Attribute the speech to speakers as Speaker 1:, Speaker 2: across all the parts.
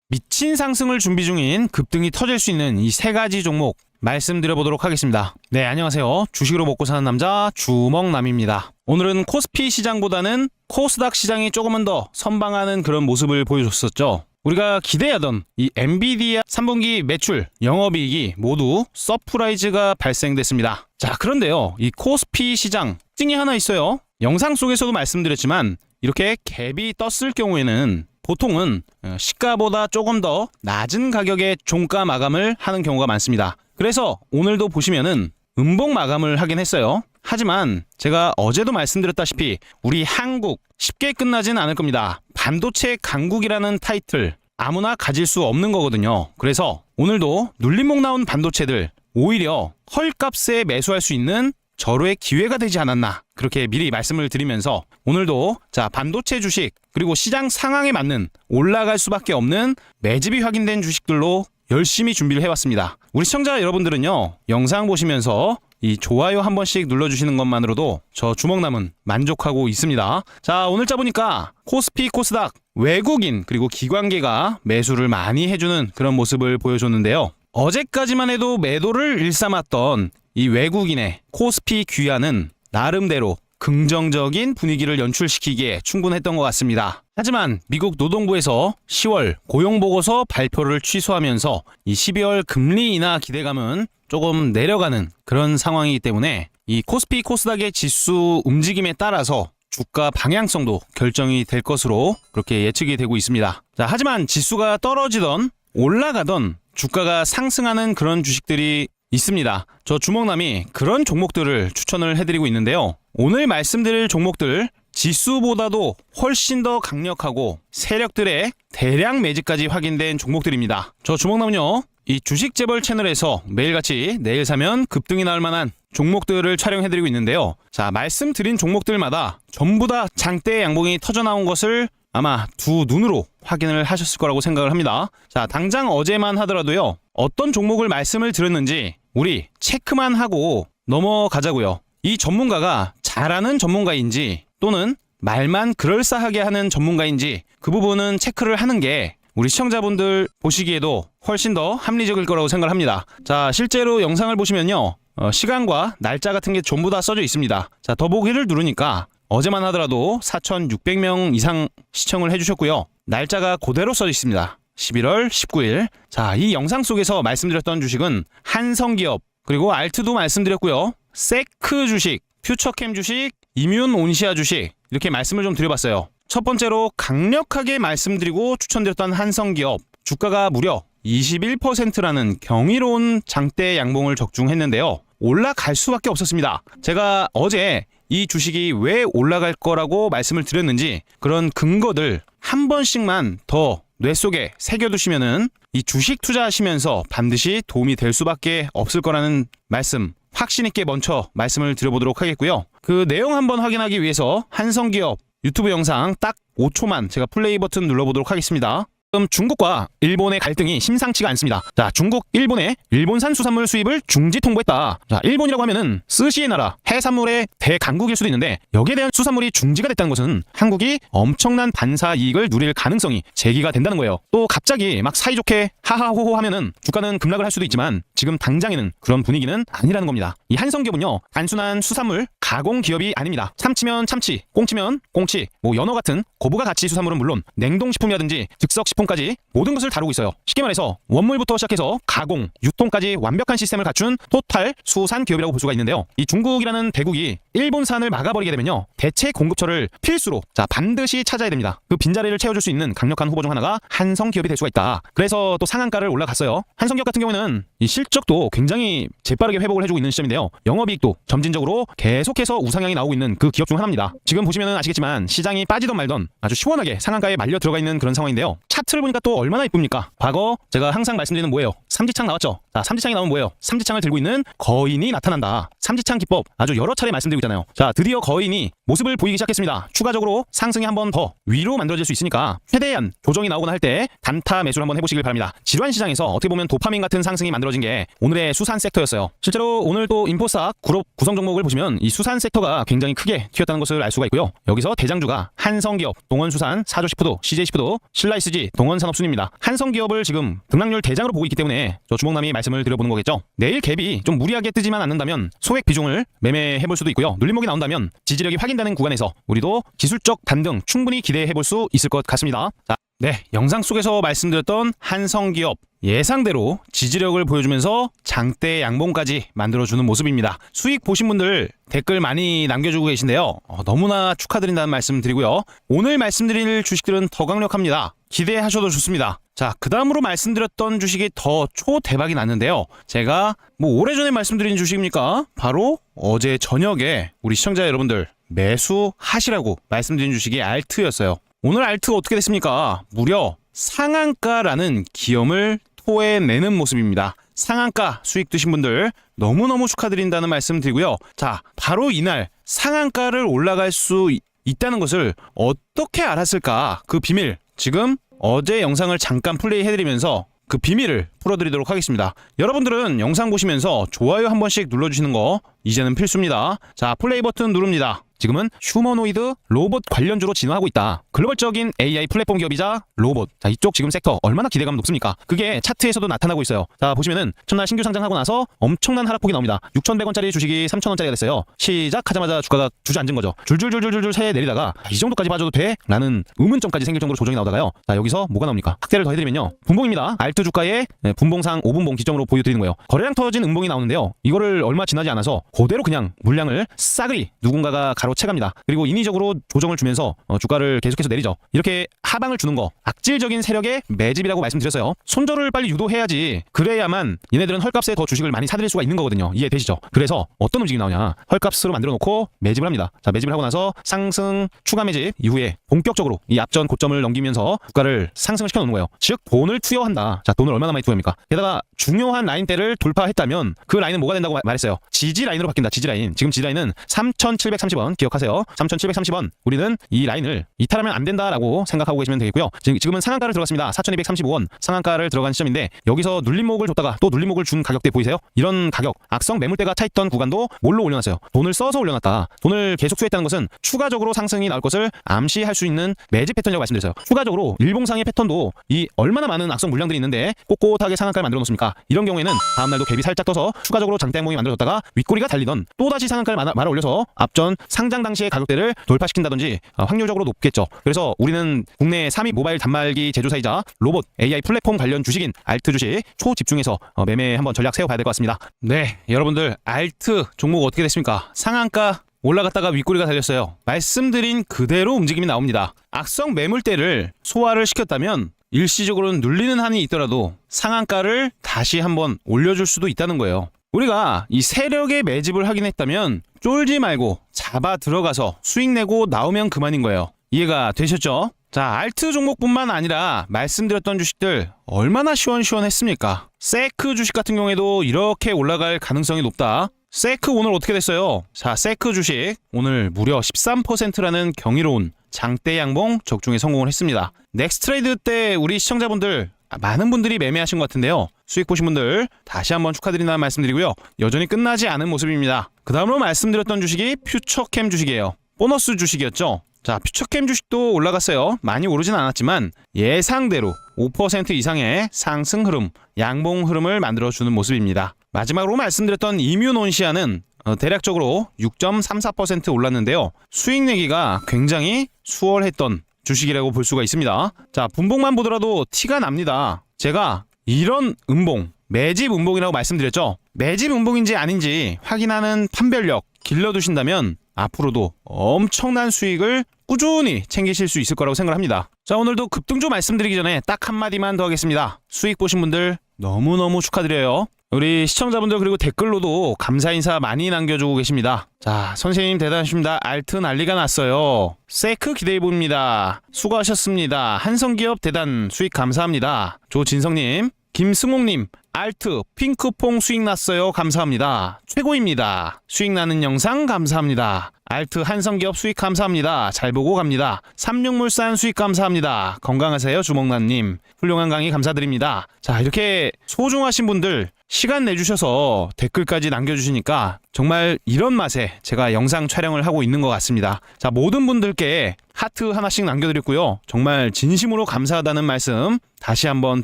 Speaker 1: 미친 상승을 준비 중인 급등이 터질 수 있는 이 세 가지 종목 말씀드려보도록 하겠습니다. 네, 안녕하세요. 주식으로 먹고 사는 남자 주먹남입니다. 오늘은 코스피 시장보다는 코스닥 시장이 조금은 더 선방하는 그런 모습을 보여줬었죠. 우리가 기대하던 이 엔비디아 3분기 매출, 영업이익이 모두 서프라이즈가 발생됐습니다. 자, 그런데요, 이 코스피 시장 특징이 하나 있어요. 영상 속에서도 말씀드렸지만 이렇게 갭이 떴을 경우에는 보통은 시가보다 조금 더 낮은 가격의 종가 마감을 하는 경우가 많습니다. 그래서 오늘도 보시면은 음봉 마감을 하긴 했어요. 하지만 제가 어제도 말씀드렸다시피 우리 한국 쉽게 끝나진 않을 겁니다. 반도체 강국이라는 타이틀 아무나 가질 수 없는 거거든요. 그래서 오늘도 눌림목 나온 반도체들 오히려 헐값에 매수할 수 있는 절호의 기회가 되지 않았나, 그렇게 미리 말씀을 드리면서 오늘도 자, 반도체 주식 그리고 시장 상황에 맞는 올라갈 수밖에 없는 매집이 확인된 주식들로 열심히 준비를 해왔습니다. 우리 시청자 여러분들은요, 영상 보시면서 이 좋아요 한 번씩 눌러주시는 것만으로도 저 주먹남은 만족하고 있습니다. 자, 오늘자 보니까 코스피, 코스닥 외국인 그리고 기관계가 매수를 많이 해주는 그런 모습을 보여줬는데요. 어제까지만 해도 매도를 일삼았던 이 외국인의 코스피 귀환은 나름대로 긍정적인 분위기를 연출시키기에 충분했던 것 같습니다. 하지만 미국 노동부에서 10월 고용보고서 발표를 취소하면서 이 12월 금리 인하 기대감은 조금 내려가는 그런 상황이기 때문에 이 코스피, 코스닥의 지수 움직임에 따라서 주가 방향성도 결정이 될 것으로 그렇게 예측이 되고 있습니다. 자, 하지만 지수가 떨어지던 올라가던 주가가 상승하는 그런 주식들이 있습니다. 저 주먹남이 그런 종목들을 추천을 해드리고 있는데요. 오늘 말씀드릴 종목들 지수보다도 훨씬 더 강력하고 세력들의 대량 매집까지 확인된 종목들입니다. 저 주먹남은요, 이 주식 재벌 채널에서 매일같이 내일 사면 급등이 나올 만한 종목들을 촬영해드리고 있는데요. 자, 말씀드린 종목들마다 전부 다 장대 양봉이 터져나온 것을 아마 두 눈으로 확인을 하셨을 거라고 생각을 합니다. 자, 당장 어제만 하더라도요, 어떤 종목을 말씀을 드렸는지 우리 체크만 하고 넘어가자고요. 이 전문가가 잘하는 전문가인지 또는 말만 그럴싸하게 하는 전문가인지 그 부분은 체크를 하는 게 우리 시청자분들 보시기에도 훨씬 더 합리적일 거라고 생각을 합니다. 자, 실제로 영상을 보시면요, 시간과 날짜 같은 게 전부 다 써져 있습니다. 자, 더보기를 누르니까 어제만 하더라도 4,600명 이상 시청을 해주셨고요. 날짜가 그대로 써져 있습니다. 11월 19일. 자, 이 영상 속에서 말씀드렸던 주식은 한성기업, 그리고 알트도 말씀드렸고요. 세크 주식, 퓨처캠 주식, 이뮨 온시아 주식, 이렇게 말씀을 좀 드려봤어요. 첫 번째로 강력하게 말씀드리고 추천드렸던 한성기업, 주가가 무려 21%라는 경이로운 장대 양봉을 적중했는데요. 올라갈 수밖에 없었습니다. 제가 어제 이 주식이 왜 올라갈 거라고 말씀을 드렸는지 그런 근거들 한 번씩만 더 뇌 속에 새겨두시면은 이 주식 투자하시면서 반드시 도움이 될 수밖에 없을 거라는 말씀 확신 있게 먼저 말씀을 드려보도록 하겠고요. 그 내용 한번 확인하기 위해서 한성기업 유튜브 영상 딱 5초만 제가 플레이 버튼 눌러보도록 하겠습니다. 지금 중국과 일본의 갈등이 심상치가 않습니다. 자, 중국, 일본의 일본산 수산물 수입을 중지 통보했다. 자, 일본이라고 하면은 스시의 나라, 해산물의 대강국일 수도 있는데 여기에 대한 수산물이 중지가 됐다는 것은 한국이 엄청난 반사 이익을 누릴 가능성이 제기가 된다는 거예요. 또 갑자기 막 사이좋게 하하호호 하면은 주가는 급락을 할 수도 있지만 지금 당장에는 그런 분위기는 아니라는 겁니다. 이 한성기업은요, 단순한 수산물 가공 기업이 아닙니다. 참치면 참치, 꽁치면 꽁치, 뭐 연어 같은 고부가 가치 수산물은 물론 냉동식품이라든지 즉석식품까지 모든 것을 다루고 있어요. 쉽게 말해서 원물부터 시작해서 가공, 유통까지 완벽한 시스템을 갖춘 토탈 수산 기업이라고 볼 수가 있는데요. 이 중국이라는 대국이 일본산을 막아버리게 되면요, 대체 공급처를 필수로 반드시 찾아야 됩니다. 그 빈자리를 채워줄 수 있는 강력한 후보 중 하나가 한성기업이 될 수가 있다. 그래서 또 상한가를 올라갔어요. 한성기업 같은 경우는 이 실적도 굉장히 재빠르게 회복을 해주고 있는 시점인데요. 영업이익도 점진적으로 계속해서 우상향이 나오고 있는 그 기업 중 하나입니다. 지금 보시면 아시겠지만 시장이 빠지던 말던 아주 시원하게 상한가에 말려 들어가 있는 그런 상황인데요. 차트를 보니까 또 얼마나 이쁩니까? 과거 제가 항상 말씀드리는 뭐예요? 삼지창 나왔죠? 자, 삼지창이 나오면 뭐예요? 삼지창을 들고 있는 거인이 나타난다. 삼지창 기법 아주 여러 차례 말씀드리고 있잖아요. 자, 드디어 거인이 모습을 보이기 시작했습니다. 추가적으로 상승이 한 번 더 위로 만들어질 수 있으니까 최대한 조정이 나오거나 할 때 단타 매수를 한번 해보시길 바랍니다. 지루한 시장에서 어떻게 보면 도파민 같은 상승이 만들어진 게 오늘의 수산 섹터였어요. 실제로 오늘 또 인포스닥 그룹 구성 종목을 보시면 이 수산 섹터가 굉장히 크게 튀었다는 것을 알 수가 있고요. 여기서 대장주가 한성기업, 동원수산, 사조시푸드, CJ시푸드, 신라이스지, 동원산업순입니다. 한성기업을 지금 등락률 대장으로 보고 있기 때문에 저 주먹남이 말씀을 드려보는 거겠죠. 내일 갭이 좀 무리하게 뜨지만 않는다면 소액 비중을 매매해볼 수도 있고요. 눌림목이 나온다면 지지력이 확인되는 구간에서 우리도 기술적 반등 충분히 기대해볼 수 있을 것 같습니다. 자, 네, 영상 속에서 말씀드렸던 한성기업 예상대로 지지력을 보여주면서 장대 양봉까지 만들어주는 모습입니다. 수익 보신 분들 댓글 많이 남겨주고 계신데요. 너무나 축하드린다는 말씀 드리고요. 오늘 말씀드릴 주식들은 더 강력합니다. 기대하셔도 좋습니다. 자, 그 다음으로 말씀드렸던 주식이 더 초대박이 났는데요. 제가 오래전에 말씀드린 주식입니까? 바로 어제 저녁에 우리 시청자 여러분들 매수하시라고 말씀드린 주식이 알트였어요. 오늘 알트 어떻게 됐습니까? 무려 상한가라는 기염을 토해내는 모습입니다. 상한가 수익 드신 분들 너무너무 축하드린다는 말씀 드리고요. 자, 바로 이날 상한가를 올라갈 수 있다는 것을 어떻게 알았을까? 그 비밀 지금 어제 영상을 잠깐 플레이해드리면서 그 비밀을 풀어드리도록 하겠습니다. 여러분들은 영상 보시면서 좋아요 한 번씩 눌러주시는 거 이제는 필수입니다. 자, 플레이 버튼 누릅니다. 지금은 휴머노이드 로봇 관련주로 진화하고 있다. 글로벌적인 AI 플랫폼 기업이자 로봇. 자, 이쪽 지금 섹터 얼마나 기대감 높습니까? 그게 차트에서도 나타나고 있어요. 자, 보시면은 첫날 신규 상장하고 나서 엄청난 하락폭이 나옵니다. 6,100원짜리 주식이 3,000원짜리가 됐어요. 시작하자마자 주가가 주저앉은 거죠. 줄줄줄줄줄 새 내리다가 이 정도까지 봐줘도 돼? 라는 의문점까지 생길 정도로 조정이 나오다가요. 자, 여기서 뭐가 나옵니까? 확대를 더 해드리면요. 분봉입니다. 알트 주가의 분봉상 5분봉 기점으로 보여드리는 거예요. 거래량 터진 음봉이 나오는데요. 이거를 얼마 지나지 않아서 그대로 그냥 물량을 싸그리 누군가가 가로채갑니다. 그리고 인위적으로 조정을 주면서 주가를 계속해서 내리죠. 이렇게 하방을 주는 거 악질적인 세력의 매집이라고 말씀드렸어요. 손절을 빨리 유도해야지. 그래야만 얘네들은 헐값에 더 주식을 많이 사들일 수가 있는 거거든요. 이해되시죠? 그래서 어떤 움직임이 나오냐? 헐값으로 만들어 놓고 매집을 합니다. 자, 매집을 하고 나서 상승 추가 매집 이후에 본격적으로 이 앞전 고점을 넘기면서 주가를 상승을 시켜 놓는 거예요. 즉 돈을 투여한다. 자, 돈을 얼마나 많이 투여합니까? 게다가 중요한 라인대를 돌파했다면 그 라인은 뭐가 된다고 말했어요? 지지 라인으로 바뀐다. 지지 라인. 지금 지지 라인은 3,730원 기억하세요. 3,730원. 우리는 이 라인을 이탈하면 안 된다라고 생각하고 계시면 되겠고요. 지금은 상한가를 들어갔습니다. 4,235원 상한가를 들어간 시점인데 여기서 눌림목을 줬다가 또 눌림목을 준 가격대 보이세요? 이런 가격 악성 매물대가 차있던 구간도 뭘로 올려놨어요? 돈을 써서 올려놨다. 돈을 계속 투여했다는 것은 추가적으로 상승이 나올 것을 암시할 수 있는 매집 패턴이라고 말씀드렸어요. 추가적으로 일봉상의 패턴도 이 얼마나 많은 악성 물량들이 있는데 꼿꼿하게 상한가를 만들어 놓습니까? 이런 경우에는 다음날도 갭이 살짝 떠서 추가적으로 장대 양봉이 만들어졌다가 윗꼬리가 달리던 또다시 상한가를 말아 올려서 앞전 상장 당시의 가격대를 돌파시킨다든지 확률적으로 높겠죠. 그래서 우리는 국내 3위 모바일 단말기 제조사이자 로봇 AI 플랫폼 관련 주식인 알트 주식 초집중해서 매매 한번 전략 세워봐야 될 것 같습니다. 네, 여러분들 알트 종목 어떻게 됐습니까? 상한가 올라갔다가 윗꼬리가 달렸어요. 말씀드린 그대로 움직임이 나옵니다. 악성 매물대를 소화를 시켰다면 일시적으로는 눌리는 한이 있더라도 상한가를 다시 한번 올려줄 수도 있다는 거예요. 우리가 이 세력의 매집을 하긴 했다면 쫄지 말고 잡아 들어가서 수익 내고 나오면 그만인 거예요. 이해가 되셨죠? 자, 알트 종목뿐만 아니라 말씀드렸던 주식들 얼마나 시원시원했습니까? 세크 주식 같은 경우에도 이렇게 올라갈 가능성이 높다. 세크 오늘 어떻게 됐어요? 자, 세크 주식 오늘 무려 13%라는 경이로운 장대 양봉 적중에 성공을 했습니다. 넥스트레이드 때 우리 시청자분들 많은 분들이 매매하신 것 같은데요. 수익 보신 분들 다시 한번 축하드린다는 말씀드리고요. 여전히 끝나지 않은 모습입니다. 그 다음으로 말씀드렸던 주식이 퓨처캠 주식이에요. 보너스 주식이었죠. 자, 퓨처캠 주식도 올라갔어요. 많이 오르진 않았지만 예상대로 5% 이상의 상승 흐름, 양봉 흐름을 만들어주는 모습입니다. 마지막으로 말씀드렸던 이뮤논시아는 대략적으로 6.34% 올랐는데요. 수익 내기가 굉장히 수월했던 주식이라고 볼 수가 있습니다. 자, 분봉만 보더라도 티가 납니다. 제가 이런 음봉, 매집 음봉이라고 말씀드렸죠. 매집 음봉인지 아닌지 확인하는 판별력 길러두신다면 앞으로도 엄청난 수익을 꾸준히 챙기실 수 있을 거라고 생각합니다. 자, 오늘도 급등주 말씀드리기 전에 딱 한마디만 더 하겠습니다. 수익 보신 분들 너무너무 축하드려요. 우리 시청자분들 그리고 댓글로도 감사 인사 많이 남겨주고 계십니다. 자, 선생님 대단하십니다. 알트 난리가 났어요. 세크 기대해봅니다. 수고하셨습니다. 한성기업 대단 수익 감사합니다. 조진성님 김승옥님, 알트 핑크퐁 수익 났어요. 감사합니다. 최고입니다. 수익 나는 영상 감사합니다. 알트 한성기업 수익 감사합니다. 잘 보고 갑니다. 삼육물산 수익 감사합니다. 건강하세요 주먹남님. 훌륭한 강의 감사드립니다. 자, 이렇게 소중하신 분들 시간 내주셔서 댓글까지 남겨주시니까 정말 이런 맛에 제가 영상 촬영을 하고 있는 것 같습니다. 자, 모든 분들께 하트 하나씩 남겨드렸고요. 정말 진심으로 감사하다는 말씀 다시 한번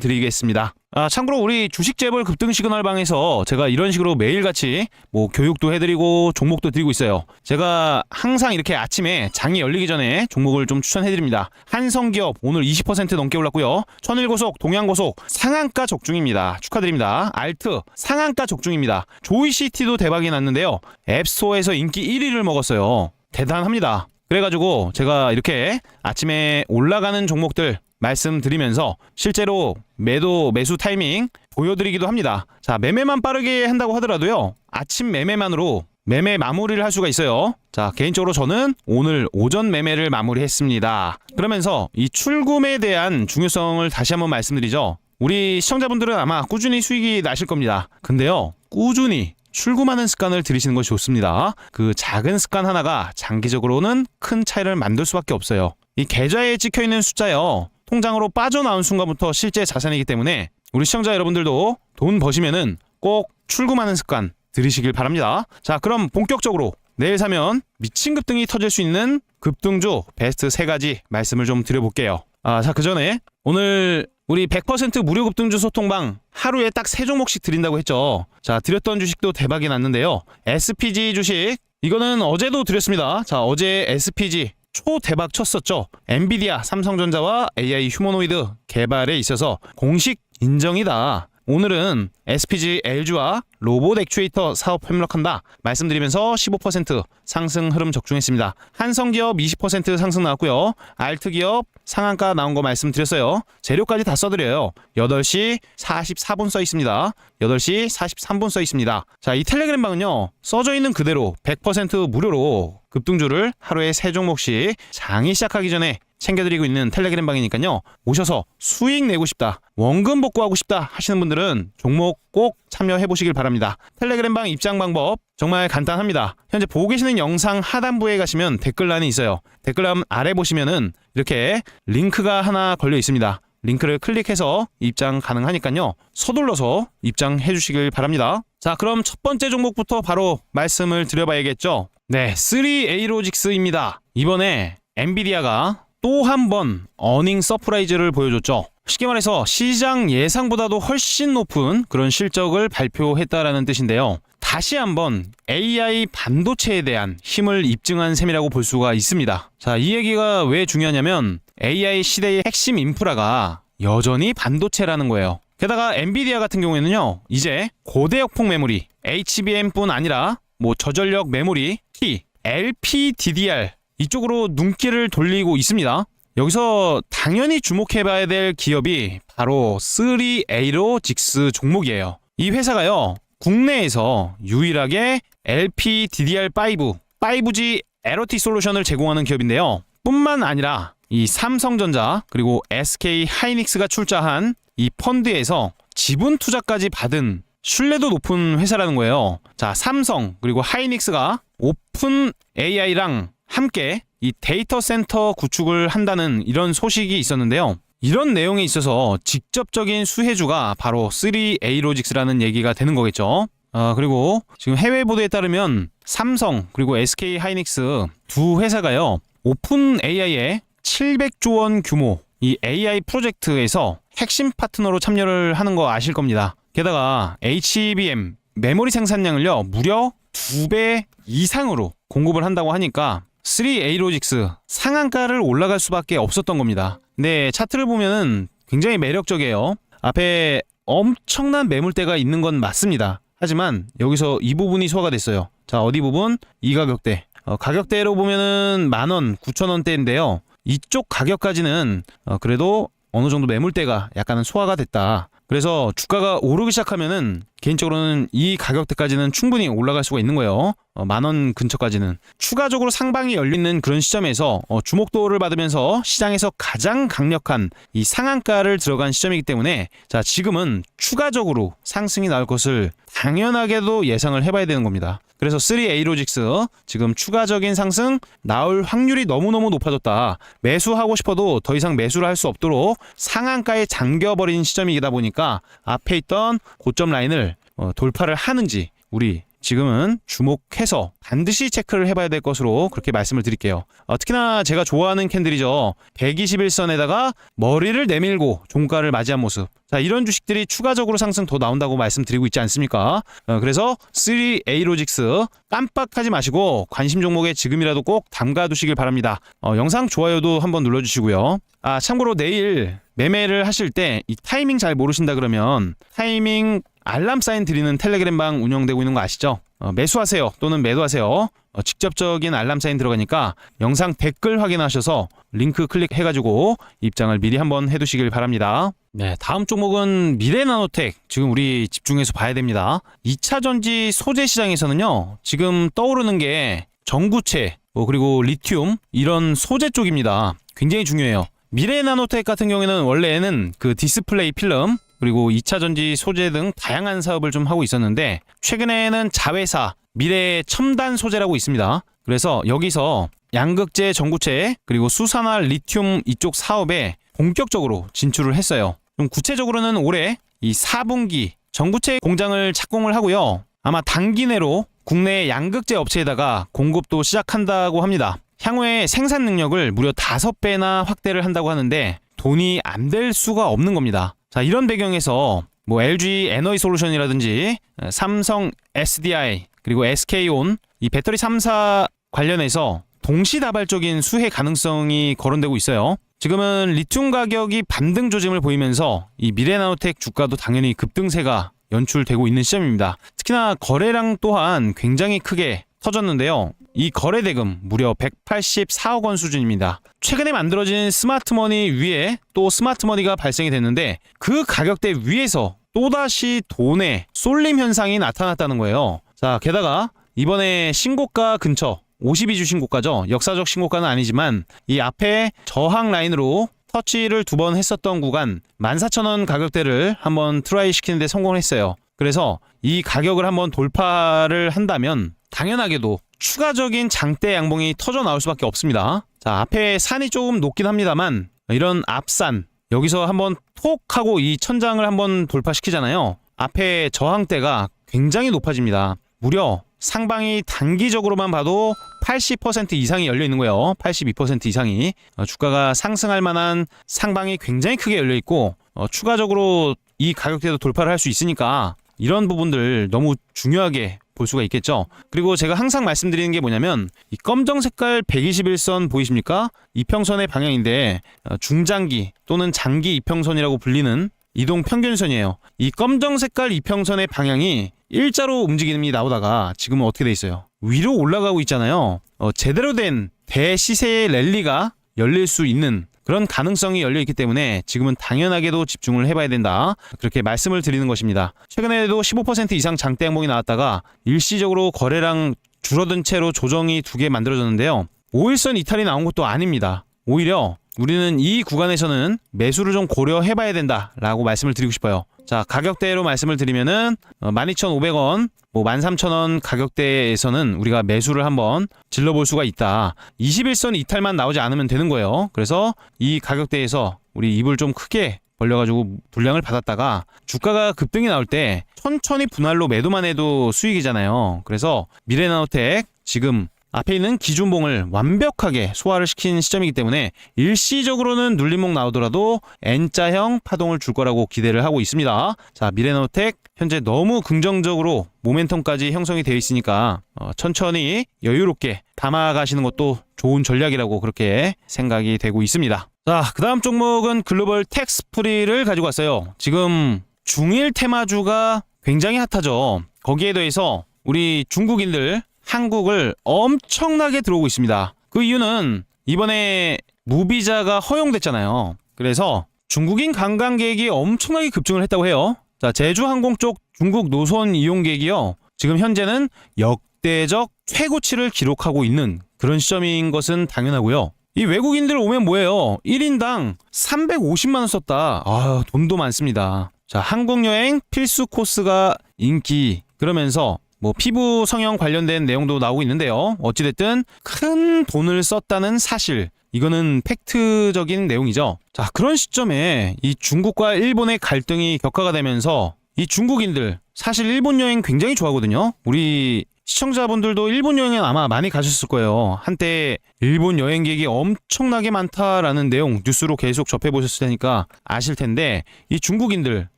Speaker 1: 드리겠습니다. 참고로 우리 주식재벌 급등 시그널방에서 제가 이런 식으로 매일같이 교육도 해드리고 종목도 드리고 있어요. 제가 항상 이렇게 아침에 장이 열리기 전에 종목을 좀 추천해드립니다. 한성기업 오늘 20% 넘게 올랐고요. 천일고속, 동양고속 상한가 적중입니다. 축하드립니다. 알트 상한가 적중입니다. 조이시티도 대박이 났는데요. 앱스토어에서 인기 1위를 먹었어요. 대단합니다. 그래가지고 제가 이렇게 아침에 올라가는 종목들 말씀드리면서 실제로 매수 타이밍 보여드리기도 합니다. 자, 매매만 빠르게 한다고 하더라도요, 아침 매매만으로 매매 마무리를 할 수가 있어요. 자, 개인적으로 저는 오늘 오전 매매를 마무리했습니다. 그러면서 이 출금에 대한 중요성을 다시 한번 말씀드리죠. 우리 시청자분들은 아마 꾸준히 수익이 나실 겁니다. 근데요, 꾸준히 출금하는 습관을 들이시는 것이 좋습니다. 그 작은 습관 하나가 장기적으로는 큰 차이를 만들 수밖에 없어요. 이 계좌에 찍혀있는 숫자요, 통장으로 빠져나온 순간부터 실제 자산이기 때문에 우리 시청자 여러분들도 돈 버시면은 꼭 출금하는 습관 들이시길 바랍니다. 자, 그럼 본격적으로 내일 사면 미친 급등이 터질 수 있는 급등주 베스트 3가지 말씀을 좀 드려볼게요. 자, 그 전에 오늘 우리 100% 무료 급등주 소통방 하루에 딱 3종목씩 드린다고 했죠. 자, 드렸던 주식도 대박이 났는데요. SPG 주식, 이거는 어제도 드렸습니다. 자, 어제 SPG 초대박 쳤었죠. 엔비디아, 삼성전자와 AI 휴머노이드 개발에 있어서 공식 인정이다. 오늘은 SPG LG와 로봇 액추에이터 사업 협력한다 말씀드리면서 15% 상승 흐름 적중했습니다. 한성기업 20% 상승 나왔고요. 알트기업 상한가 나온 거 말씀드렸어요. 재료까지 다 써드려요. 8시 44분 써 있습니다. 8시 43분 써 있습니다. 자, 이 텔레그램 방은요, 써져 있는 그대로 100% 무료로 급등주를 하루에 3종목씩 장이 시작하기 전에 챙겨드리고 있는 텔레그램 방이니까요. 오셔서 수익 내고 싶다, 원금 복구하고 싶다 하시는 분들은 종목 꼭 참여해보시길 바랍니다. 텔레그램 방 입장 방법 정말 간단합니다. 현재 보고 계시는 영상 하단부에 가시면 댓글란이 있어요. 댓글란 아래 보시면은 이렇게 링크가 하나 걸려 있습니다. 링크를 클릭해서 입장 가능하니까요. 서둘러서 입장해 주시길 바랍니다. 자, 그럼 첫 번째 종목부터 바로 말씀을 드려봐야겠죠. 네, 3A로직스입니다. 이번에 엔비디아가 또 한 번 어닝 서프라이즈를 보여줬죠. 쉽게 말해서 시장 예상보다도 훨씬 높은 그런 실적을 발표했다라는 뜻인데요. 다시 한번 AI 반도체에 대한 힘을 입증한 셈이라고 볼 수가 있습니다. 자, 이 얘기가 왜 중요하냐면 AI 시대의 핵심 인프라가 여전히 반도체라는 거예요. 게다가 엔비디아 같은 경우에는요, 이제 고대역폭 메모리, HBM뿐 아니라 저전력 메모리, T, LPDDR 이쪽으로 눈길을 돌리고 있습니다. 여기서 당연히 주목해봐야 될 기업이 바로 3A로직스 종목이에요. 이 회사가요, 국내에서 유일하게 LPDDR5, 5G LOT 솔루션을 제공하는 기업인데요. 뿐만 아니라 이 삼성전자 그리고 SK 하이닉스가 출자한 이 펀드에서 지분 투자까지 받은 신뢰도 높은 회사라는 거예요. 자, 삼성 그리고 하이닉스가 오픈 AI랑 함께 이 데이터 센터 구축을 한다는 이런 소식이 있었는데요. 이런 내용에 있어서 직접적인 수혜주가 바로 3A로직스라는 얘기가 되는 거겠죠. 그리고 지금 해외 보도에 따르면 삼성 그리고 SK 하이닉스 두 회사가요, 오픈 AI의 700조 원 규모 이 AI 프로젝트에서 핵심 파트너로 참여를 하는 거 아실 겁니다. 게다가 HBM 메모리 생산량을요, 무려 2배 이상으로 공급을 한다고 하니까 3A로직스 상한가를 올라갈 수밖에 없었던 겁니다. 근데 차트를 보면은 굉장히 매력적이에요. 앞에 엄청난 매물대가 있는 건 맞습니다. 하지만 여기서 이 부분이 소화가 됐어요. 자, 어디 부분? 이 가격대. 가격대로 보면은 10,000원, 9,000원대인데요. 이쪽 가격까지는 그래도 어느 정도 매물대가 약간은 소화가 됐다. 그래서 주가가 오르기 시작하면은 개인적으로는 이 가격대까지는 충분히 올라갈 수가 있는 거예요. 10,000원 근처까지는. 추가적으로 상방이 열리는 그런 시점에서 주목도를 받으면서 시장에서 가장 강력한 이 상한가를 들어간 시점이기 때문에 자, 지금은 추가적으로 상승이 나올 것을 당연하게도 예상을 해봐야 되는 겁니다. 그래서 3에이로직스 지금 추가적인 상승 나올 확률이 너무너무 높아졌다. 매수하고 싶어도 더 이상 매수를 할 수 없도록 상한가에 잠겨버린 시점이다 보니까 앞에 있던 고점 라인을 돌파를 하는지 우리 지금은 주목해서 반드시 체크를 해봐야 될 것으로 그렇게 말씀을 드릴게요. 특히나 제가 좋아하는 캔들이죠. 121선에다가 머리를 내밀고 종가를 맞이한 모습. 자, 이런 주식들이 추가적으로 상승 더 나온다고 말씀드리고 있지 않습니까? 그래서 3에이로직스 깜빡하지 마시고 관심 종목에 지금이라도 꼭 담가두시길 바랍니다. 영상 좋아요도 한번 눌러주시고요. 참고로 내일 매매를 하실 때 이 타이밍 잘 모르신다 그러면 타이밍 알람 사인 드리는 텔레그램방 운영되고 있는 거 아시죠? 매수하세요 또는 매도하세요. 직접적인 알람 사인 들어가니까 영상 댓글 확인하셔서 링크 클릭해가지고 입장을 미리 한번 해두시길 바랍니다. 네, 다음 종목은 미래나노텍. 지금 우리 집중해서 봐야 됩니다. 2차전지 소재 시장에서는요, 지금 떠오르는 게 전구체, 그리고 리튬 이런 소재 쪽입니다. 굉장히 중요해요. 미래나노텍 같은 경우에는 원래는 그 디스플레이 필름 그리고 2차전지 소재 등 다양한 사업을 좀 하고 있었는데 최근에는 자회사 미래 첨단 소재라고 있습니다. 그래서 여기서 양극재, 전구체 그리고 수산화 리튬 이쪽 사업에 본격적으로 진출을 했어요. 좀 구체적으로는 올해 이 4분기 전구체 공장을 착공을 하고요. 아마 단기 내로 국내 양극재 업체에다가 공급도 시작한다고 합니다. 향후에 생산 능력을 무려 5배나 확대를 한다고 하는데 돈이 안 될 수가 없는 겁니다. 자, 이런 배경에서 LG 에너지솔루션이라든지 삼성 SDI 그리고 SK온 이 배터리 3사 관련해서 동시다발적인 수혜 가능성이 거론되고 있어요. 지금은 리튬 가격이 반등 조짐을 보이면서 이 미래나노텍 주가도 당연히 급등세가 연출되고 있는 시점입니다. 특히나 거래량 또한 굉장히 크게 터졌는데요. 이 거래 대금 무려 184억 원 수준입니다. 최근에 만들어진 스마트머니 위에 또 스마트머니가 발생이 됐는데 그 가격대 위에서 또다시 돈의 쏠림 현상이 나타났다는 거예요. 자, 게다가 이번에 신고가 근처 52주 신고가죠. 역사적 신고가는 아니지만 이 앞에 저항 라인으로 터치를 2번 했었던 구간 14,000원 가격대를 한번 트라이 시키는데 성공했어요. 그래서 이 가격을 한번 돌파를 한다면 당연하게도 추가적인 장대 양봉이 터져 나올 수밖에 없습니다. 자, 앞에 산이 조금 높긴 합니다만 이런 앞산 여기서 한번 톡 하고 이 천장을 한번 돌파시키잖아요. 앞에 저항대가 굉장히 높아집니다. 무려 상방이 단기적으로만 봐도 80% 이상이 열려 있는 거예요. 82% 이상이 주가가 상승할 만한 상방이 굉장히 크게 열려 있고 추가적으로 이 가격대도 돌파를 할 수 있으니까 이런 부분들 너무 중요하게 볼 수가 있겠죠. 그리고 제가 항상 말씀드리는 게 뭐냐면 이 검정 색깔 121선 보이십니까? 이평선의 방향인데 중장기 또는 장기 이평선이라고 불리는 이동 평균선이에요. 이 검정 색깔 이평선의 방향이 일자로 움직임이 나오다가 지금은 어떻게 돼 있어요? 위로 올라가고 있잖아요. 제대로 된 대시세의 랠리가 열릴 수 있는 그런 가능성이 열려있기 때문에 지금은 당연하게도 집중을 해봐야 된다. 그렇게 말씀을 드리는 것입니다. 최근에도 15% 이상 장대 양봉이 나왔다가 일시적으로 거래량 줄어든 채로 조정이 2개 만들어졌는데요. 5일선 이탈이 나온 것도 아닙니다. 오히려 우리는 이 구간에서는 매수를 좀 고려해봐야 된다라고 말씀을 드리고 싶어요. 자, 가격대로 말씀을 드리면은 12,500원, 13,000원 가격대에서는 우리가 매수를 한번 질러볼 수가 있다. 21선 이탈만 나오지 않으면 되는 거예요. 그래서 이 가격대에서 우리 입을 좀 크게 벌려가지고 불량을 받았다가 주가가 급등이 나올 때 천천히 분할로 매도만 해도 수익이잖아요. 그래서 미래나노텍 지금 앞에 있는 기준봉을 완벽하게 소화를 시킨 시점이기 때문에 일시적으로는 눌림목 나오더라도 N자형 파동을 줄 거라고 기대를 하고 있습니다. 자, 미래나노텍 현재 너무 긍정적으로 모멘텀까지 형성이 되어 있으니까 천천히 여유롭게 담아가시는 것도 좋은 전략이라고 그렇게 생각이 되고 있습니다. 자, 그 다음 종목은 글로벌 텍스프리를 가지고 왔어요. 지금 중일 테마주가 굉장히 핫하죠. 거기에 더해서 우리 중국인들 한국을 엄청나게 들어오고 있습니다. 그 이유는 이번에 무비자가 허용됐잖아요. 그래서 중국인 관광객이 엄청나게 급증을 했다고 해요. 자, 제주항공 쪽 중국 노선 이용객이요. 지금 현재는 역대적 최고치를 기록하고 있는 그런 시점인 것은 당연하고요. 이 외국인들 오면 뭐예요? 1인당 350만 원 썼다. 아, 돈도 많습니다. 자, 한국 여행 필수 코스가 인기. 그러면서 뭐 피부 성형 관련된 내용도 나오고 있는데요. 어찌됐든 큰 돈을 썼다는 사실. 이거는 팩트적인 내용이죠. 자, 그런 시점에 이 중국과 일본의 갈등이 격화가 되면서 이 중국인들 사실 일본 여행 굉장히 좋아하거든요. 우리 시청자분들도 일본 여행은 아마 많이 가셨을 거예요. 한때 일본 여행객이 엄청나게 많다라는 내용 뉴스로 계속 접해보셨을 테니까 아실 텐데 이 중국인들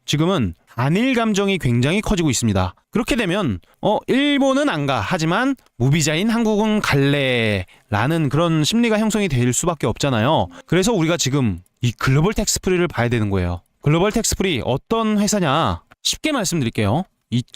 Speaker 1: 지금은 반일 감정이 굉장히 커지고 있습니다. 그렇게 되면 일본은 안 가. 하지만 무비자인 한국은 갈래라는 그런 심리가 형성이 될 수밖에 없잖아요. 그래서 우리가 지금 이 글로벌 텍스프리를 봐야 되는 거예요. 글로벌 텍스프리 어떤 회사냐? 쉽게 말씀드릴게요.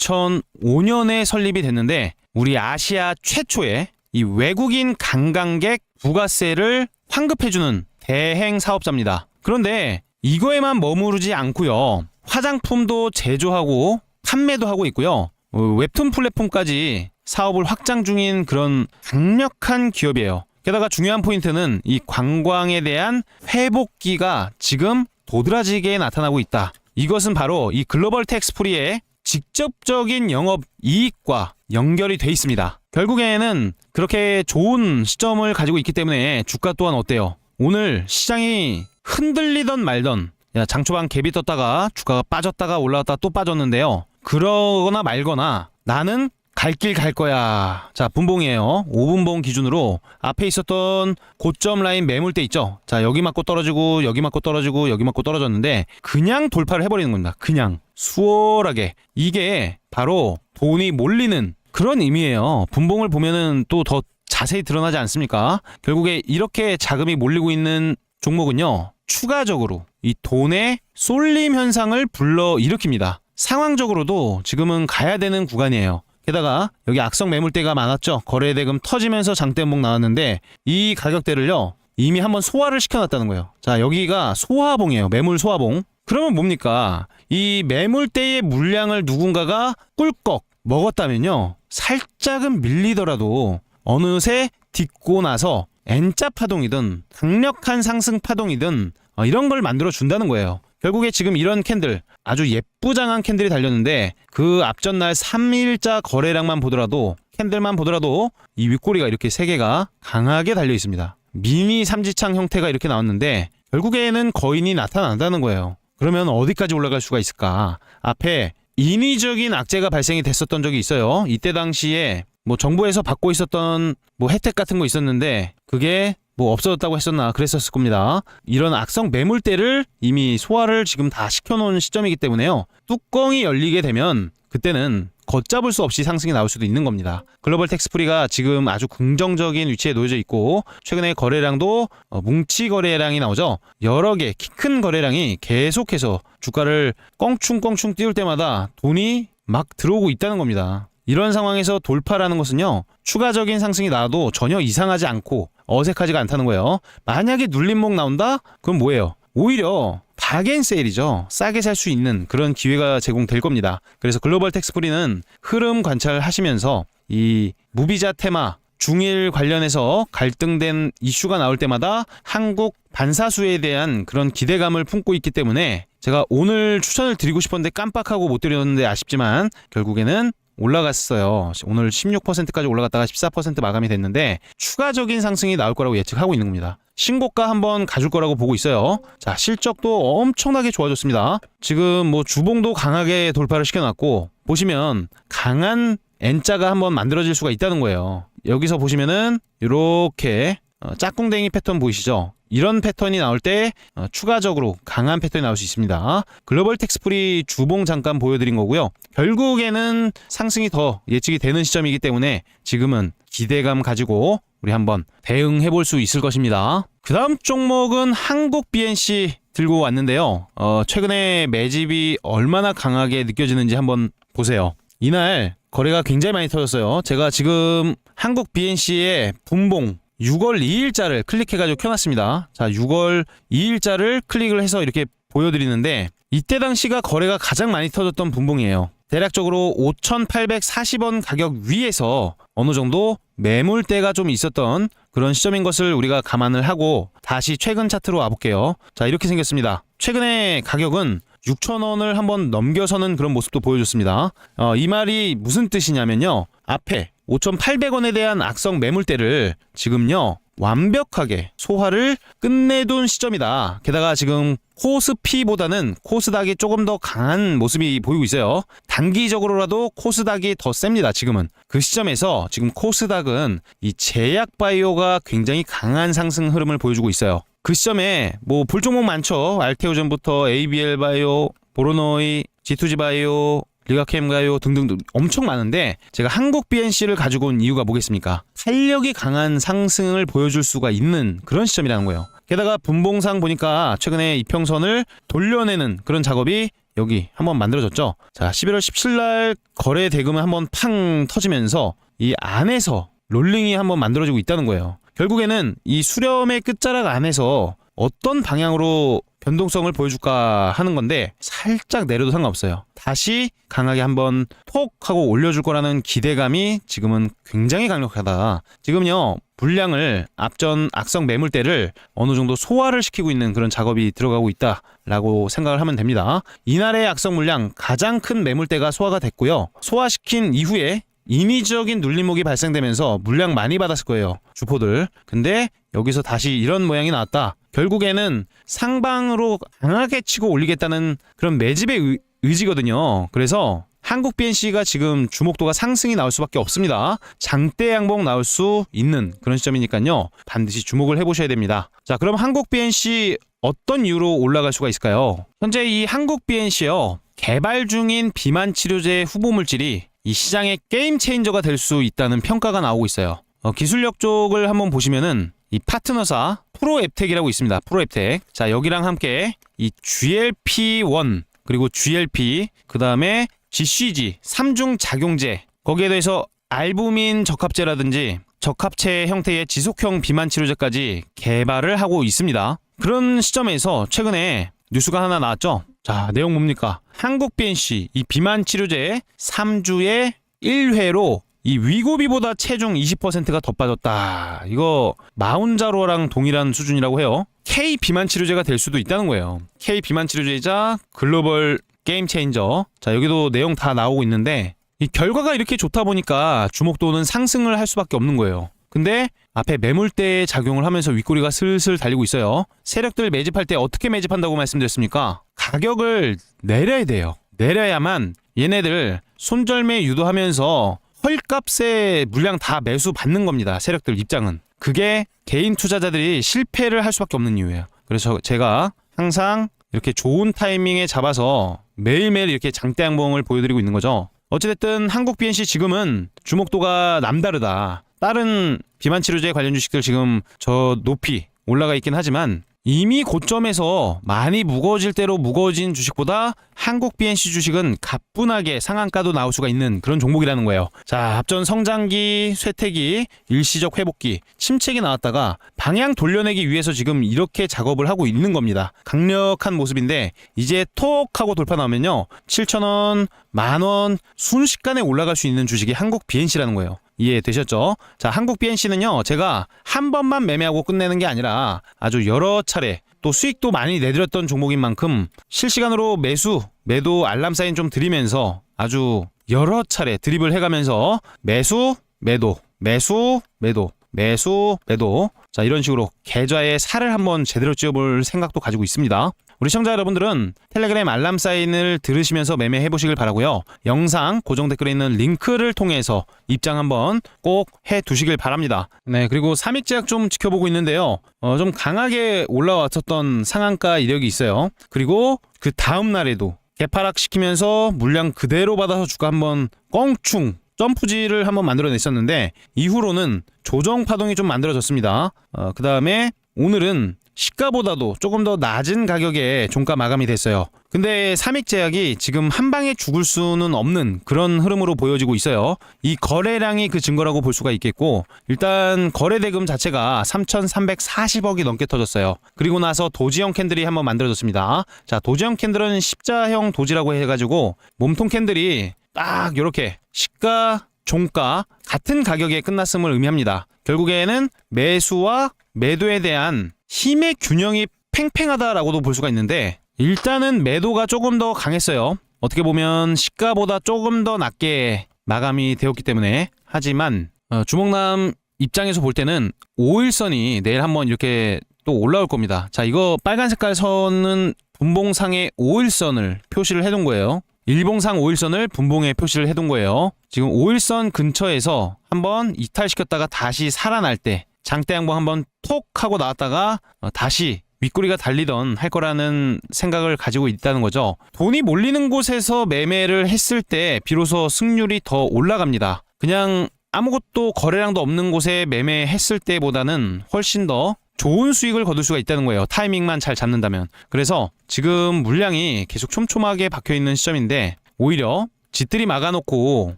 Speaker 1: 2005년에 설립이 됐는데 우리 아시아 최초의 이 외국인 관광객 부가세를 환급해주는 대행 사업자입니다. 그런데 이거에만 머무르지 않고요. 화장품도 제조하고 판매도 하고 있고요. 웹툰 플랫폼까지 사업을 확장 중인 그런 강력한 기업이에요. 게다가 중요한 포인트는 이 관광에 대한 회복기가 지금 도드라지게 나타나고 있다. 이것은 바로 이 글로벌 텍스프리의 직접적인 영업 이익과 연결이 돼 있습니다. 결국에는 그렇게 좋은 시점을 가지고 있기 때문에 주가 또한 어때요? 오늘 시장이 흔들리던 말던 장 초반 갭이 떴다가 주가가 빠졌다가 올라갔다가 또 빠졌는데요. 그러거나 말거나 나는 갈 길 갈 거야. 자, 분봉이에요. 5분봉 기준으로 앞에 있었던 고점 라인 매물대 있죠. 자, 여기 맞고 떨어지고 여기 맞고 떨어지고 여기 맞고 떨어졌는데 그냥 돌파를 해버리는 겁니다. 그냥 수월하게. 이게 바로 돈이 몰리는 그런 의미예요. 분봉을 보면은 또 더 자세히 드러나지 않습니까? 결국에 이렇게 자금이 몰리고 있는 종목은요. 추가적으로 이 돈의 쏠림 현상을 불러일으킵니다. 상황적으로도 지금은 가야 되는 구간이에요. 게다가 여기 악성 매물대가 많았죠. 거래대금 터지면서 장대음봉 나왔는데 이 가격대를요. 이미 한번 소화를 시켜놨다는 거예요. 자, 여기가 소화봉이에요. 매물 소화봉. 그러면 뭡니까? 이 매물대의 물량을 누군가가 꿀꺽 먹었다면요. 살짝은 밀리더라도 어느새 딛고 나서 N자 파동이든 강력한 상승 파동이든 이런 걸 만들어 준다는 거예요. 결국에 지금 이런 캔들 아주 예쁘장한 캔들이 달렸는데 그 앞전 날 3일자 거래량만 보더라도 캔들만 보더라도 이 윗꼬리가 이렇게 3개가 강하게 달려 있습니다. 미니 삼지창 형태가 이렇게 나왔는데 결국에는 거인이 나타난다는 거예요. 그러면 어디까지 올라갈 수가 있을까? 앞에 인위적인 악재가 발생이 됐었던 적이 있어요. 이때 당시에 뭐 정부에서 받고 있었던 뭐 혜택 같은 거 있었는데 그게 뭐 없어졌다고 했었나 그랬었을 겁니다. 이런 악성 매물대를 이미 소화를 지금 다 시켜놓은 시점이기 때문에요. 뚜껑이 열리게 되면 그때는 걷잡을 수 없이 상승이 나올 수도 있는 겁니다. 글로벌 텍스프리가 지금 아주 긍정적인 위치에 놓여져 있고 최근에 거래량도 뭉치 거래량이 나오죠. 여러 개 키 큰 거래량이 계속해서 주가를 껑충껑충 띄울 때마다 돈이 막 들어오고 있다는 겁니다. 이런 상황에서 돌파라는 것은요. 추가적인 상승이 나와도 전혀 이상하지 않고 어색하지가 않다는 거예요. 만약에 눌림목 나온다? 그럼 뭐예요? 오히려 박앤세일이죠. 싸게 살 수 있는 그런 기회가 제공될 겁니다. 그래서 글로벌 텍스프리는 흐름 관찰하시면서 이 무비자 테마 중일 관련해서 갈등된 이슈가 나올 때마다 한국 반사수에 대한 그런 기대감을 품고 있기 때문에 제가 오늘 추천을 드리고 싶었는데 깜빡하고 못 드렸는데 아쉽지만 결국에는 올라갔어요. 오늘 16%까지 올라갔다가 14% 마감이 됐는데 추가적인 상승이 나올 거라고 예측하고 있는 겁니다. 신고가 한번 가줄 거라고 보고 있어요. 자, 실적도 엄청나게 좋아졌습니다. 지금 뭐 주봉도 강하게 돌파를 시켜놨고 보시면 강한 N자가 한번 만들어질 수가 있다는 거예요. 여기서 보시면은 이렇게 짝꿍댕이 패턴 보이시죠? 이런 패턴이 나올 때 추가적으로 강한 패턴이 나올 수 있습니다. 글로벌 텍스프리 주봉 잠깐 보여드린 거고요. 결국에는 상승이 더 예측이 되는 시점이기 때문에 지금은 기대감 가지고 우리 한번 대응해 볼 수 있을 것입니다. 그 다음 종목은 한국 BNC 들고 왔는데요. 최근에 매집이 얼마나 강하게 느껴지는지 한번 보세요. 이날 거래가 굉장히 많이 터졌어요. 제가 지금 한국 BNC의 분봉 6월 2일자를 클릭해가지고 켜놨습니다. 자, 6월 2일자를 클릭을 해서 이렇게 보여드리는데 이때 당시가 거래가 가장 많이 터졌던 분봉이에요. 대략적으로 5,840원 가격 위에서 어느 정도 매물대가 좀 있었던 그런 시점인 것을 우리가 감안을 하고 다시 최근 차트로 와볼게요. 자, 이렇게 생겼습니다. 최근에 가격은 6,000원을 한번 넘겨서는 그런 모습도 보여줬습니다. 이 말이 무슨 뜻이냐면요. 앞에 5,800원에 대한 악성 매물대를 지금요 완벽하게 소화를 끝내둔 시점이다. 게다가 지금 코스피보다는 코스닥이 조금 더 강한 모습이 보이고 있어요. 단기적으로라도 코스닥이 더 셉니다. 지금은 그 시점에서 지금 코스닥은 이 제약바이오가 굉장히 강한 상승 흐름을 보여주고 있어요. 그 시점에 뭐 볼 종목 많죠. 알테오젠부터 ABL바이오, 보로노이, G2G바이오, 리가캠가요 등등 엄청 많은데 제가 한국 BNC를 가지고 온 이유가 뭐겠습니까? 탄력이 강한 상승을 보여줄 수가 있는 그런 시점이라는 거예요. 게다가 분봉상 보니까 최근에 이평선을 돌려내는 그런 작업이 여기 한번 만들어졌죠. 자, 11월 17일 거래 대금은 한번 팡 터지면서 이 안에서 롤링이 한번 만들어지고 있다는 거예요. 결국에는 이 수렴의 끝자락 안에서 어떤 방향으로 변동성을 보여줄까 하는 건데 살짝 내려도 상관없어요. 다시 강하게 한번 톡 하고 올려줄 거라는 기대감이 지금은 굉장히 강력하다. 지금요 물량을 앞전 악성 매물대를 어느 정도 소화를 시키고 있는 그런 작업이 들어가고 있다라고 생각을 하면 됩니다. 이날의 악성 물량 가장 큰 매물대가 소화가 됐고요. 소화시킨 이후에 인위적인 눌림목이 발생되면서 물량 많이 받았을 거예요. 주포들. 근데 여기서 다시 이런 모양이 나왔다. 결국에는 상방으로 강하게 치고 올리겠다는 그런 매집의 의지거든요. 그래서 한국 BNC가 지금 주목도가 상승이 나올 수밖에 없습니다. 장대 양봉 나올 수 있는 그런 시점이니까요. 반드시 주목을 해보셔야 됩니다. 자, 그럼 한국 BNC 어떤 이유로 올라갈 수가 있을까요? 현재 이 한국 BNC요. 개발 중인 비만 치료제 후보 물질이 이 시장의 게임 체인저가 될 수 있다는 평가가 나오고 있어요. 기술력 쪽을 한번 보시면은 이 파트너사 프로앱텍이라고 있습니다. 프로앱텍. 자, 여기랑 함께 이 GLP-1 그리고 GLP 그 다음에 GCG 3중 작용제 거기에 대해서 알부민 적합제라든지 적합체 형태의 지속형 비만 치료제까지 개발을 하고 있습니다. 그런 시점에서 최근에 뉴스가 하나 나왔죠. 자, 내용 뭡니까? 한국 BNC 이 비만 치료제 3주에 1회로 이 위고비보다 체중 20%가 더 빠졌다. 이거 마운자로랑 동일한 수준이라고 해요. K 비만 치료제가 될 수도 있다는 거예요. K 비만 치료제이자 글로벌 게임 체인저. 자, 여기도 내용 다 나오고 있는데 이 결과가 이렇게 좋다 보니까 주목도는 상승을 할 수밖에 없는 거예요. 근데 앞에 매물대에 작용을 하면서 윗꼬리가 슬슬 달리고 있어요. 세력들 매집할 때 어떻게 매집한다고 말씀드렸습니까? 가격을 내려야 돼요. 내려야만 얘네들 손절매 유도하면서 헐값에 물량 다 매수 받는 겁니다. 세력들 입장은. 그게 개인 투자자들이 실패를 할 수밖에 없는 이유예요. 그래서 제가 항상 이렇게 좋은 타이밍에 잡아서 매일매일 이렇게 장대 양봉을 보여드리고 있는 거죠. 어찌됐든 한국 BNC 지금은 주목도가 남다르다. 다른 비만 치료제 관련 주식들 지금 저 높이 올라가 있긴 하지만 이미 고점에서 많이 무거워질 대로 무거워진 주식보다 한국 BNC 주식은 가뿐하게 상한가도 나올 수가 있는 그런 종목이라는 거예요. 자, 앞전 성장기, 쇠퇴기, 일시적 회복기, 침체기 나왔다가 방향 돌려내기 위해서 지금 이렇게 작업을 하고 있는 겁니다. 강력한 모습인데 이제 톡 하고 돌파 나오면요 7,000원, 만원 순식간에 올라갈 수 있는 주식이 한국 BNC라는 거예요. 이해되셨죠? 자, 한국 BNC는요 제가 한 번만 매매하고 끝내는 게 아니라 아주 여러 차례 또 수익도 많이 내드렸던 종목인 만큼 실시간으로 매수, 매도 알람 사인 좀 드리면서 아주 여러 차례 드립을 해가면서 매수, 매도, 매수, 매도, 매수, 매도. 자, 이런 식으로 계좌에 살을 한번 제대로 찌어볼 생각도 가지고 있습니다. 우리 시청자 여러분들은 텔레그램 알람 사인을 들으시면서 매매해 보시길 바라고요. 영상 고정 댓글에 있는 링크를 통해서 입장 한번 꼭 해 두시길 바랍니다. 네, 그리고 삼익제약 좀 지켜보고 있는데요. 좀 강하게 올라왔었던 상한가 이력이 있어요. 그리고 그 다음 날에도 개파락 시키면서 물량 그대로 받아서 주가 한번 껑충 점프지를 한번 만들어냈었는데 이후로는 조정 파동이 좀 만들어졌습니다. 그 다음에 오늘은 시가보다도 조금 더 낮은 가격에 종가 마감이 됐어요. 근데 삼익제약이 지금 한 방에 죽을 수는 없는 그런 흐름으로 보여지고 있어요. 이 거래량이 그 증거라고 볼 수가 있겠고, 일단 거래 대금 자체가 3,340억이 넘게 터졌어요. 그리고 나서 도지형 캔들이 한번 만들어졌습니다. 자, 도지형 캔들은 십자형 도지라고 해가지고 몸통 캔들이 딱 이렇게 시가, 종가 같은 가격에 끝났음을 의미합니다. 결국에는 매수와 매도에 대한 힘의 균형이 팽팽하다라고도 볼 수가 있는데, 일단은 매도가 조금 더 강했어요. 어떻게 보면 시가보다 조금 더 낮게 마감이 되었기 때문에. 하지만 주먹남 입장에서 볼 때는 5일선이 내일 한번 이렇게 또 올라올 겁니다. 자, 이거 빨간 색깔 선은 분봉상의 5일선을 표시를 해둔 거예요. 일봉상 5일선을 분봉에 표시를 해둔 거예요. 지금 5일선 근처에서 한번 이탈시켰다가 다시 살아날 때 장대 양봉 한번 톡 하고 나왔다가 다시 윗꼬리가 달리던 할 거라는 생각을 가지고 있다는 거죠. 돈이 몰리는 곳에서 매매를 했을 때 비로소 승률이 더 올라갑니다. 그냥 아무것도 거래량도 없는 곳에 매매했을 때보다는 훨씬 더 좋은 수익을 거둘 수가 있다는 거예요. 타이밍만 잘 잡는다면. 그래서 지금 물량이 계속 촘촘하게 박혀있는 시점인데, 오히려 짓들이 막아놓고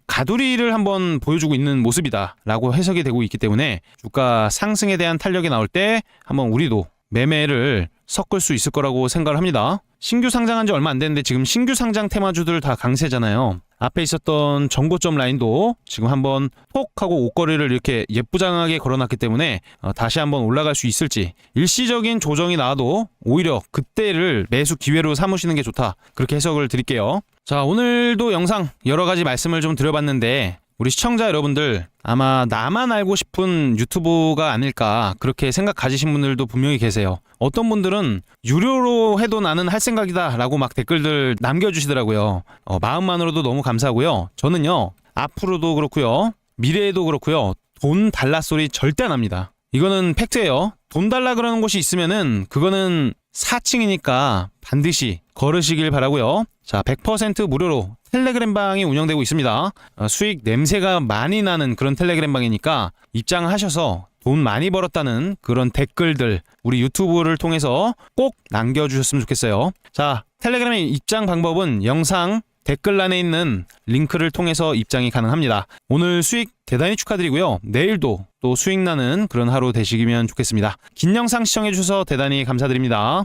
Speaker 1: 가두리를 한번 보여주고 있는 모습이다 라고 해석이 되고 있기 때문에, 주가 상승에 대한 탄력이 나올 때 한번 우리도 매매를 섞을 수 있을 거라고 생각을 합니다. 신규 상장한 지 얼마 안 됐는데 지금 신규 상장 테마주들 다 강세잖아요. 앞에 있었던 정고점 라인도 지금 한번 톡 하고 옷걸이를 이렇게 예쁘장하게 걸어놨기 때문에 다시 한번 올라갈 수 있을지, 일시적인 조정이 나와도 오히려 그때를 매수 기회로 삼으시는 게 좋다, 그렇게 해석을 드릴게요. 자, 오늘도 영상 여러 가지 말씀을 좀 드려봤는데, 우리 시청자 여러분들 아마 나만 알고 싶은 유튜브가 아닐까 그렇게 생각 가지신 분들도 분명히 계세요. 어떤 분들은 유료로 해도 나는 할 생각이다 라고 막 댓글들 남겨주시더라고요. 마음만으로도 너무 감사하고요. 저는요, 앞으로도 그렇고요, 미래에도 그렇고요, 돈 달라 소리 절대 안 합니다. 이거는 팩트예요. 돈 달라 그러는 곳이 있으면은 그거는 사칭이니까 반드시 걸으시길 바라고요. 자, 100% 무료로 텔레그램 방이 운영되고 있습니다. 수익 냄새가 많이 나는 그런 텔레그램 방이니까 입장하셔서 돈 많이 벌었다는 그런 댓글들 우리 유튜브를 통해서 꼭 남겨주셨으면 좋겠어요. 자, 텔레그램의 입장 방법은 영상 댓글란에 있는 링크를 통해서 입장이 가능합니다. 오늘 수익 대단히 축하드리고요. 내일도 또 수익 나는 그런 하루 되시면 좋겠습니다. 긴 영상 시청해주셔서 대단히 감사드립니다.